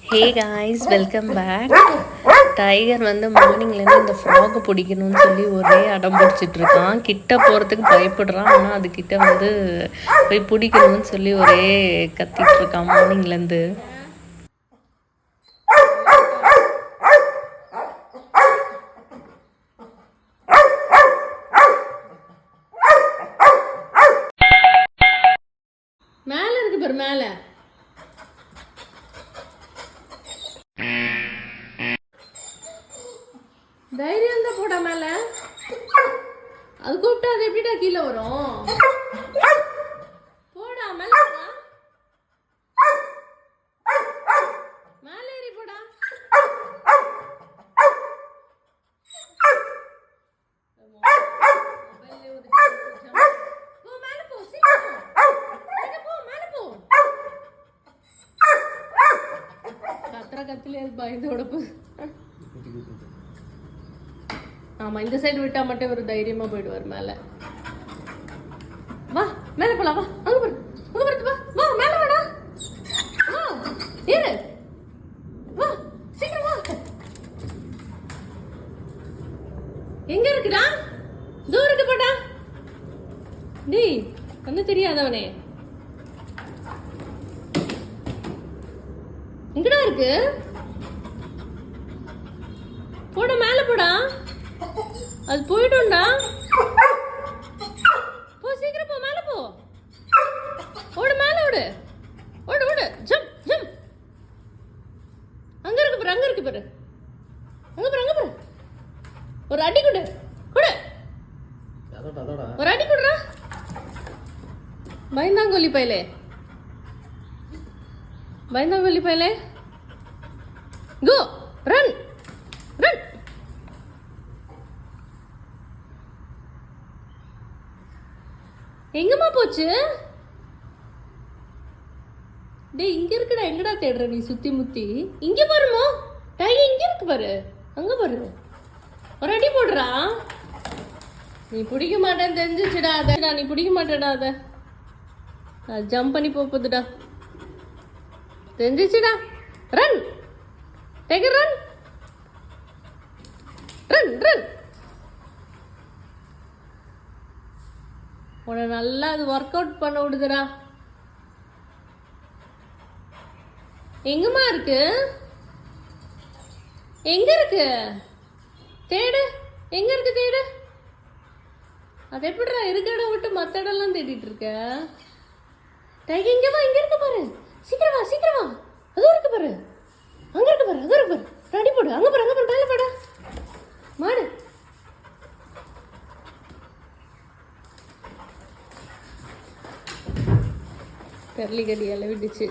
ஹே guys, welcome back. Tiger வந்து மார்னிங்லேருந்து இந்த ஃப்ராகை பிடிக்கணும்னு சொல்லி ஒரே அடம் பிடிச்சிட்ருக்கான். கிட்ட போகிறதுக்கு பயப்படுறான். ஆனால் அதுக்கிட்ட வந்து போய் பிடிக்கணும்னு சொல்லி ஒரே கத்திகிட்ருக்கான் மார்னிங்லேருந்து. மேலே இருக்கு பாரு, மேலே தைரியம் தான் போடா மேல. அது கூப்பிட்டா அது எப்படிடா கீழே வரும்? போடா மேல, மேல ஏறி போடா. கத்திலே பயந்தோட போ. ஆமா, இந்த சைடு விட்டா மட்டும் ஒரு தைரியமா போயிடுவார் மேல. வா மேல போலாம், வா அங்க போடு, அங்க போடு, வா வா மேல வாடா, வா ஏறு, வா சீக்கிரம் வா. எங்க இருக்குடா? தூரம் இருக்கு போடா. டேய் கண்ணு தெரியாதவனே, எங்கடா இருக்கு? போட மேல போடா, அது போயிடும்டா. போ சீக்கிரம், போ மேல போ, ஓடு மேல ஓடு, ஓடு ஓடு, ஜம்ப் ஜம்ப். அங்க இருக்கு பாரு, அங்க இருக்கு பாரு, அங்க பாரு, அங்க பாரு. ஒரு அடி கொடு, கொடு, ஒரு அடி கொடுறா. பயந்தாங்கோலி பையலே, பயந்தாங்கோலி பையலே. கோ ரன் ரன். எங்கம்மா போச்சு? டேய் இங்க இருக்குடா, எங்கடா தேடுற நீ சுத்தி முத்தி? இங்க பாருமோ, டைகர் இங்க இருக்கு பாரு, அங்க பாரு. ஒரு அடி போடுறா. நீ பிடிக்க மாட்டேன்னு தெரிஞ்சிச்சுடா அத, நீ பிடிக்க மாட்டேடா அத. ஜம்ப் பண்ணி போகுதுடா, தெரிஞ்சிச்சுடா. Run tiger run run run. உன்னை நல்லா அது ஒர்க் அவுட் பண்ண விடுதுடா. எங்கம்மா இருக்கு? எங்க இருக்கு? தேடு, எங்க இருக்கு தேடு. அது எப்படிடா இருக்க இடம் விட்டு மற்ற இடம்லாம் தேடிட்டு இருக்க? டைகர் இங்க வா, இங்க இருக்கு பாரு, சீக்கிரம் வா சீக்கிரம் வா. அதுவும் இருக்கு பாரு, அங்க இருக்கு பாரு, அங்க இருக்கு பாரு. ரெடி போடு, அங்க பாரு, அங்க பாரு, மேல போடு மாடு. கரளி கடி எல்லாம் விட்டுச்சு.